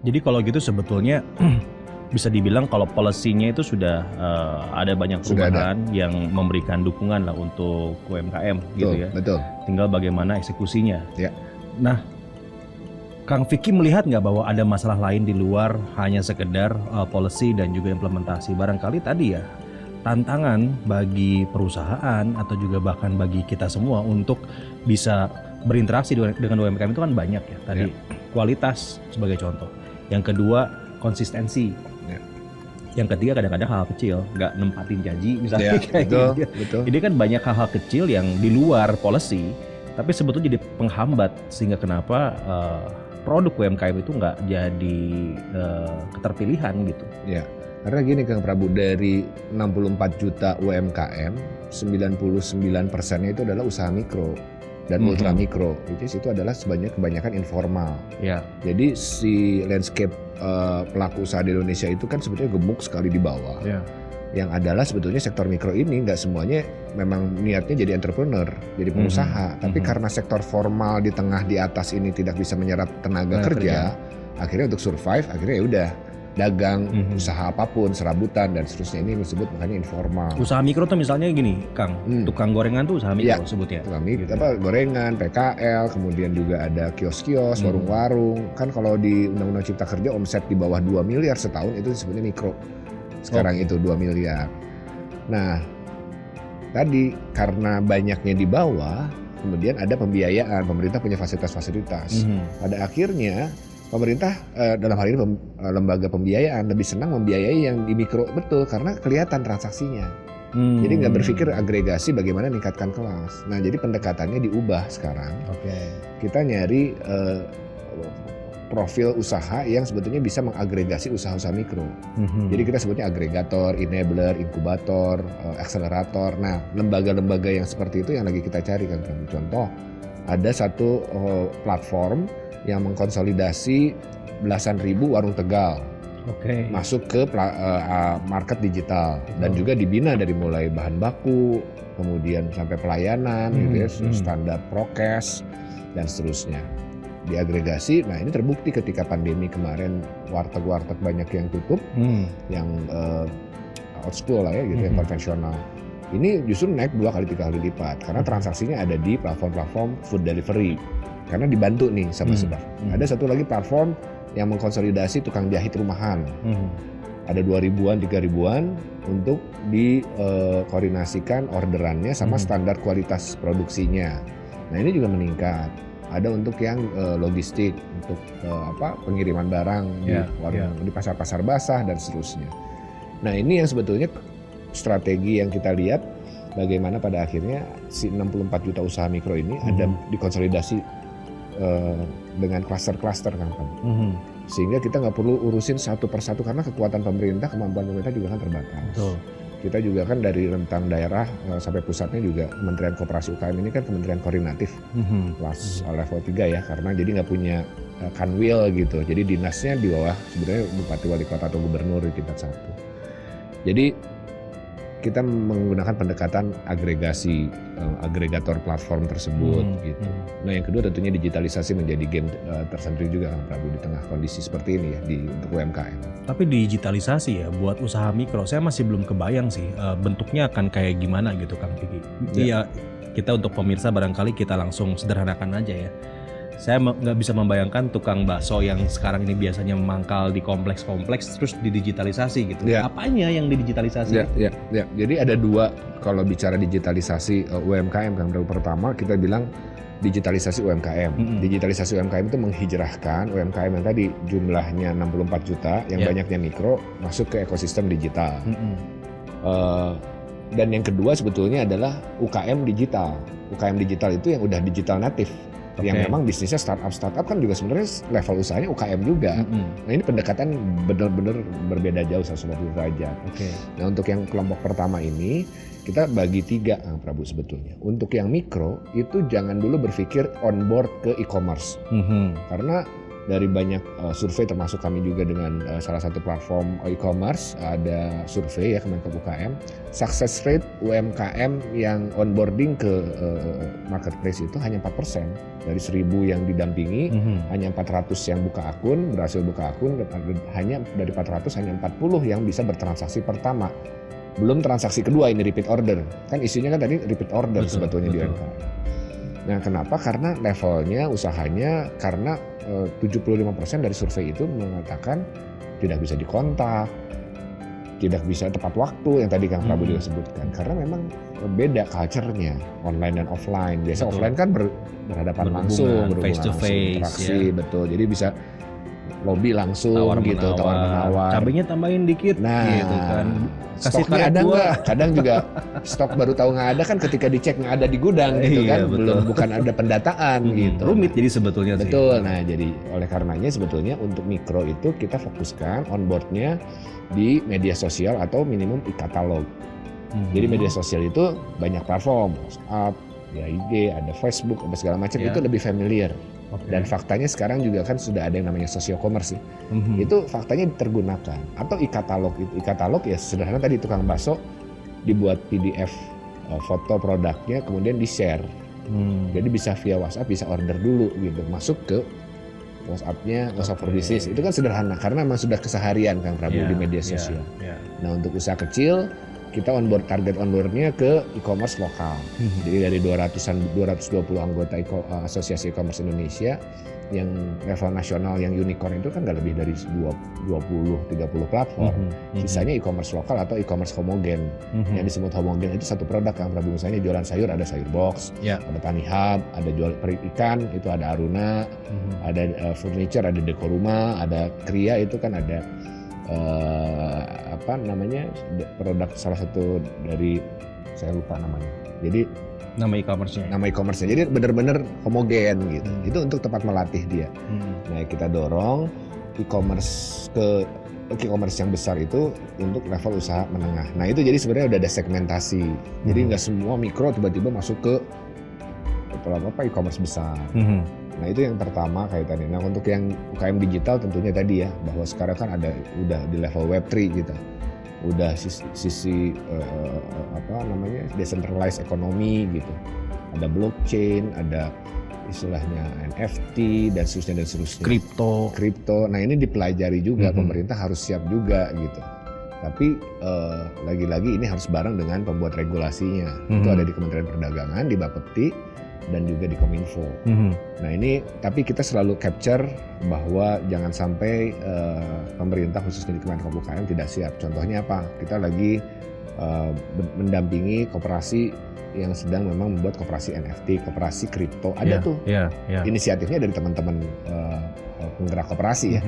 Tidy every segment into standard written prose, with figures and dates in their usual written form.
Jadi kalau gitu sebetulnya bisa dibilang kalau policy-nya itu sudah ada banyak Sudah ada. perubahan yang memberikan dukungan lah untuk UMKM gitu Betul, ya. betul. Tinggal bagaimana eksekusinya. Ya. Nah, Kang Vicky melihat nggak bahwa ada masalah lain di luar hanya sekedar policy dan juga implementasi? Barangkali tadi ya tantangan bagi perusahaan atau juga bahkan bagi kita semua untuk bisa berinteraksi dengan UMKM itu kan banyak ya. Tadi kualitas sebagai contoh. Yang kedua konsistensi. Ya. Yang ketiga kadang-kadang hal kecil, nggak nempatin janji misalnya Ya, kayak betul, gitu. betul. Jadi kan banyak hal-hal kecil yang di luar policy, tapi sebetulnya jadi penghambat sehingga kenapa produk UMKM itu nggak jadi keterpilihan gitu. Ya, karena gini Kang Prabu, dari 64 juta UMKM, 99%-nya itu adalah usaha mikro dan ultra mikro, which is itu adalah kebanyakan informal. Ya. Jadi si landscape pelaku usaha di Indonesia itu kan sebetulnya gemuk sekali di bawah. Ya. Yang adalah sebetulnya sektor mikro ini nggak semuanya memang niatnya jadi entrepreneur, jadi pengusaha. Tapi karena sektor formal di tengah di atas ini tidak bisa menyerap tenaga kerja, akhirnya untuk survive, akhirnya ya udah dagang, usaha apapun, serabutan dan seterusnya, ini disebut makanya informal. Usaha mikro tuh misalnya gini, Kang, tukang gorengan tuh usaha mikro sebutnya. Tukang gorengan, PKL, kemudian juga ada kios-kios, warung-warung. Kan kalau di Undang-Undang Cipta Kerja omset di bawah 2 miliar setahun itu disebutnya mikro. Sekarang itu 2 miliar. Nah, tadi karena banyaknya di bawah, kemudian ada pembiayaan, pemerintah punya fasilitas-fasilitas. Pada akhirnya pemerintah dalam hal ini lembaga pembiayaan lebih senang membiayai yang di mikro betul karena kelihatan transaksinya. Jadi nggak berpikir agregasi bagaimana meningkatkan kelas. Nah, jadi pendekatannya diubah sekarang. Kita nyari profil usaha yang sebetulnya bisa mengagregasi usaha-usaha mikro. Jadi kita sebutnya agregator, enabler, inkubator, akselerator. Nah, lembaga-lembaga yang seperti itu yang lagi kita cari kan. Contoh, ada satu platform yang mengkonsolidasi belasan ribu warung Tegal masuk ke market digital dan juga dibina dari mulai bahan baku, kemudian sampai pelayanan, gitu ya, standar prokes dan seterusnya. Diagregasi. Nah, ini terbukti ketika pandemi kemarin warteg-warteg banyak yang tutup, yang old school lah ya gitu, yang konvensional. Ini justru naik 2 kali 3 kali lipat karena transaksinya ada di platform-platform food delivery. Karena dibantu nih sama sebab. Ada satu lagi platform yang mengkonsolidasi tukang jahit rumahan. Ada 2.000-an, 3.000-an untuk dikoordinasikan orderannya sama standar kualitas produksinya. Nah, ini juga meningkat. Ada untuk yang logistik, untuk pengiriman barang di pasar-pasar basah dan seterusnya. Nah, ini yang sebetulnya strategi yang kita lihat bagaimana pada akhirnya si 64 juta usaha mikro ini ada dikonsolidasi dengan klaster-klaster kan. Sehingga kita nggak perlu urusin satu persatu karena kekuatan pemerintah, kemampuan pemerintah juga kan terbatas. Kita juga kan dari rentang daerah sampai pusatnya juga Kementerian Koperasi UKM ini kan kementerian koordinatif kelas level 3 ya, karena jadi nggak punya kanwil gitu. Jadi dinasnya di bawah sebenarnya bupati, wali kota atau gubernur di tingkat 1. Jadi kita menggunakan pendekatan agregasi, agregator platform tersebut gitu. Nah, yang kedua tentunya digitalisasi menjadi game tersendiri juga kan Prabu di tengah kondisi seperti ini ya untuk UMKM. Tapi digitalisasi ya buat usaha mikro, saya masih belum kebayang sih bentuknya akan kayak gimana gitu Kang Vicky. Iya, kita untuk pemirsa barangkali kita langsung sederhanakan aja ya. Saya nggak bisa membayangkan tukang bakso yang sekarang ini biasanya memangkal di kompleks-kompleks terus didigitalisasi gitu. Apanya yang didigitalisasi? Ya. Jadi ada 2 kalau bicara digitalisasi UMKM kan. Pertama kita bilang digitalisasi UMKM. Digitalisasi UMKM itu menghijrahkan UMKM yang tadi jumlahnya 64 juta, yang banyaknya mikro masuk ke ekosistem digital. Dan yang kedua sebetulnya adalah UKM digital. UKM digital itu yang udah digital native. Yang memang bisnisnya startup kan juga sebenarnya level usahanya UKM juga. Nah, ini pendekatan benar-benar berbeda jauh 180 derajat. Nah, untuk yang kelompok pertama ini kita bagi 3 Prabu sebetulnya. Untuk yang mikro itu jangan dulu berpikir on board ke e-commerce. Karena dari banyak survei, termasuk kami juga dengan salah satu platform e-commerce, ada survei ya Kemenkop UKM, success rate UMKM yang onboarding ke marketplace itu hanya 4%. Dari 1.000 yang didampingi, hanya 400 yang berhasil buka akun, hanya dari 400 hanya 40 yang bisa bertransaksi pertama. Belum transaksi kedua, ini repeat order. Kan isunya kan tadi repeat order sebetulnya di UMKM. Nah, kenapa? Karena levelnya, usahanya, karena 75% dari survei itu mengatakan tidak bisa dikontak, tidak bisa tepat waktu yang tadi Kang Prabu juga sebutkan. Karena memang beda culture-nya, online dan offline. Biasa offline kan berhadapan langsung, face to face, interaksi, betul. Jadi bisa lobby langsung tawar-menawar. Cabenya tambahin dikit gitu kan. Kasih Stoknya ada nggak? Kadang juga stok baru tahu nggak ada kan ketika dicek nggak ada di gudang gitu kan, bukan ada pendataan gitu. Rumit jadi sebetulnya. Betul. Nah jadi oleh karenanya sebetulnya untuk mikro itu kita fokuskan onboardnya di media sosial atau minimum e-katalog. Jadi media sosial itu banyak platform, WhatsApp, ya IG, ada Facebook, ada segala macam, itu lebih familiar. Dan faktanya sekarang juga kan sudah ada yang namanya sosio-commerce sih. Itu faktanya ditergunakan. Atau e-katalog, e-katalog ya sederhana tadi tukang bakso dibuat PDF foto produknya kemudian di-share. Jadi bisa via WhatsApp, bisa order dulu gitu, masuk ke WhatsApp-nya, WhatsApp for Business. Itu kan sederhana karena memang sudah keseharian Kang Prabu di media sosial. Nah, untuk usaha kecil kita target onboardnya ke e-commerce lokal. Jadi dari 220 anggota Asosiasi E-commerce Indonesia yang level nasional yang unicorn itu kan nggak lebih dari 20-30 platform. Sisanya e-commerce lokal atau e-commerce homogen. Yang disebut homogen itu satu produk yang Prabu, misalnya jualan sayur ada Sayur Box, ada Tani Hub, ada jual ikan itu ada Aruna, ada furniture ada Deko Rumah, ada Kria itu kan ada produk salah satu dari saya lupa namanya. Jadi nama e-commerce-nya. Jadi benar-benar homogen gitu. Itu untuk tempat melatih dia. Nah, kita dorong e-commerce yang besar itu untuk level usaha menengah. Nah, itu jadi sebenarnya udah ada segmentasi. Jadi nggak semua mikro tiba-tiba masuk ke e-commerce besar. Nah, itu yang pertama kaitannya. Nah, untuk yang UKM digital tentunya tadi ya, bahwa sekarang kan udah di level Web3 gitu. Udah sisi decentralized economy gitu. Ada blockchain, ada istilahnya NFT dan seterusnya. Kripto. Nah, ini dipelajari juga, pemerintah harus siap juga gitu. Tapi lagi-lagi ini harus bareng dengan pembuat regulasinya. Itu ada di Kementerian Perdagangan, di Bapepti, dan juga di Kominfo. Nah ini, tapi kita selalu capture bahwa jangan sampai pemerintah khususnya di Kemenkop UKM tidak siap. Contohnya apa? Kita lagi mendampingi koperasi yang sedang memang membuat koperasi NFT, koperasi kripto. Ada inisiatifnya dari teman-teman penggerak koperasi ya.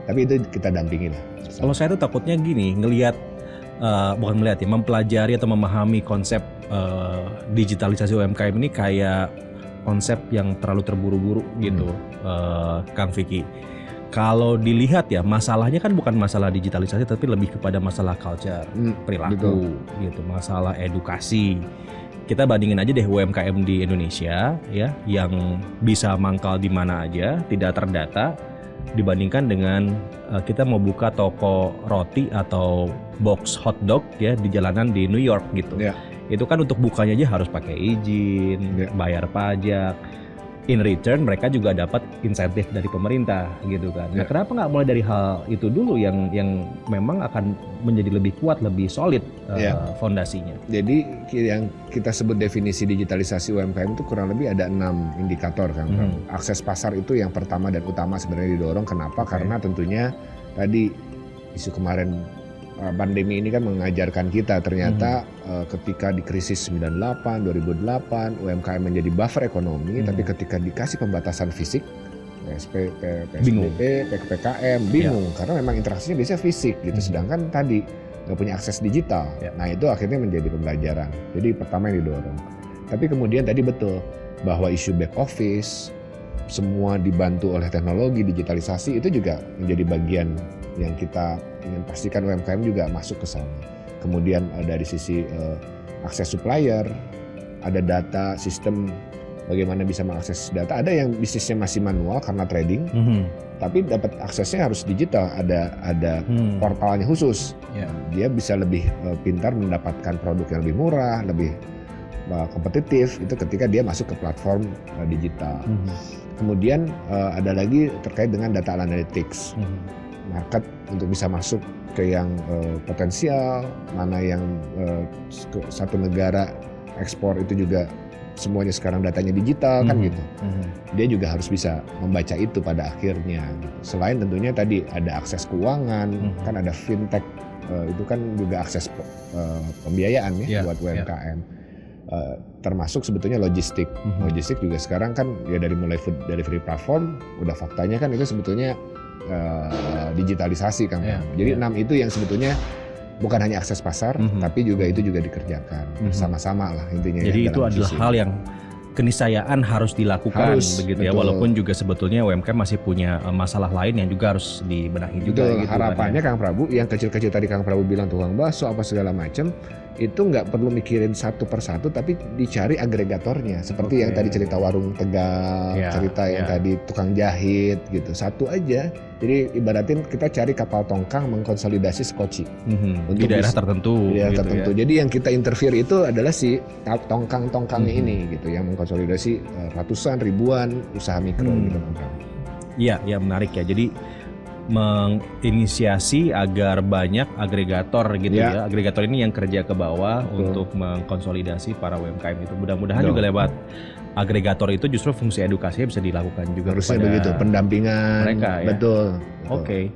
Tapi itu kita dampingi lah. Kalau saya tuh takutnya gini, mempelajari atau memahami konsep digitalisasi UMKM ini kayak konsep yang terlalu terburu-buru gitu, Kang Vicky. Kalau dilihat ya, masalahnya kan bukan masalah digitalisasi, tapi lebih kepada masalah culture, perilaku, gitu, masalah edukasi. Kita bandingin aja deh UMKM di Indonesia ya, yang bisa mangkal di mana aja, tidak terdata, dibandingkan dengan kita mau buka toko roti atau box hotdog ya di jalanan di New York gitu. Itu kan untuk bukanya aja harus pakai izin, bayar pajak. In return mereka juga dapat insentif dari pemerintah gitu kan. Nah, kenapa nggak mulai dari hal itu dulu yang memang akan menjadi lebih kuat, lebih solid fondasinya. Jadi yang kita sebut definisi digitalisasi UMKM itu kurang lebih ada 6 indikator kan. Akses pasar itu yang pertama dan utama sebenarnya didorong. Kenapa? Karena tentunya tadi isu kemarin pandemi ini kan mengajarkan kita ternyata ketika di krisis 98, 2008 UMKM menjadi buffer ekonomi, tapi ketika dikasih pembatasan fisik, PSBB, PPKM, bingung karena memang interaksinya biasanya fisik gitu, sedangkan tadi nggak punya akses digital. Nah itu akhirnya menjadi pembelajaran. Jadi pertama yang didorong. Tapi kemudian tadi betul bahwa isu back office semua dibantu oleh teknologi digitalisasi itu juga menjadi bagian yang kita ingin pastikan UMKM juga masuk ke sana. Kemudian dari sisi akses supplier, ada data sistem bagaimana bisa mengakses data. Ada yang bisnisnya masih manual karena trading, tapi dapat aksesnya harus digital. Ada portalnya khusus. Dia bisa lebih pintar mendapatkan produk yang lebih murah, lebih kompetitif itu ketika dia masuk ke platform digital. Kemudian ada lagi terkait dengan data analytics. Market untuk bisa masuk ke yang potensial, mana yang satu negara ekspor itu juga semuanya sekarang datanya digital kan gitu. Dia juga harus bisa membaca itu pada akhirnya. Selain tentunya tadi ada akses keuangan, kan ada fintech, itu kan juga akses pembiayaan ya buat UMKM. Termasuk sebetulnya logistik. Logistik juga sekarang kan ya dari mulai food delivery platform, udah faktanya kan itu sebetulnya digitalisasi kan. Jadi 6 itu yang sebetulnya bukan hanya akses pasar, tapi juga itu juga dikerjakan sama-sama lah intinya. Jadi itu adalah hal yang keniscayaan harus dilakukan begitu ya, walaupun juga sebetulnya UMKM masih punya masalah lain yang juga harus dibenahi juga. Gitu, harapannya Kang Prabu, yang kecil-kecil tadi Kang Prabu bilang tukang bakso apa segala macam, itu nggak perlu mikirin satu persatu, tapi dicari agregatornya. Seperti yang tadi cerita warung Tegal, cerita yang tadi tukang jahit gitu, satu aja. Jadi ibaratin kita cari kapal tongkang mengkonsolidasi skoci di daerah tertentu. Di daerah gitu tertentu. Jadi yang kita interfere itu adalah si tongkang-tongkangnya ini gitu, yang mengkonsolidasi ratusan ribuan usaha mikro gitu. Iya, ya menarik ya. Jadi menginisiasi agar banyak agregator gitu ya. Agregator ini yang kerja ke bawah untuk mengkonsolidasi para UMKM itu. Mudah-mudahan juga lewat agregator itu justru fungsi edukasinya bisa dilakukan juga. Harusnya begitu, pendampingan mereka ya. Betul. Oke.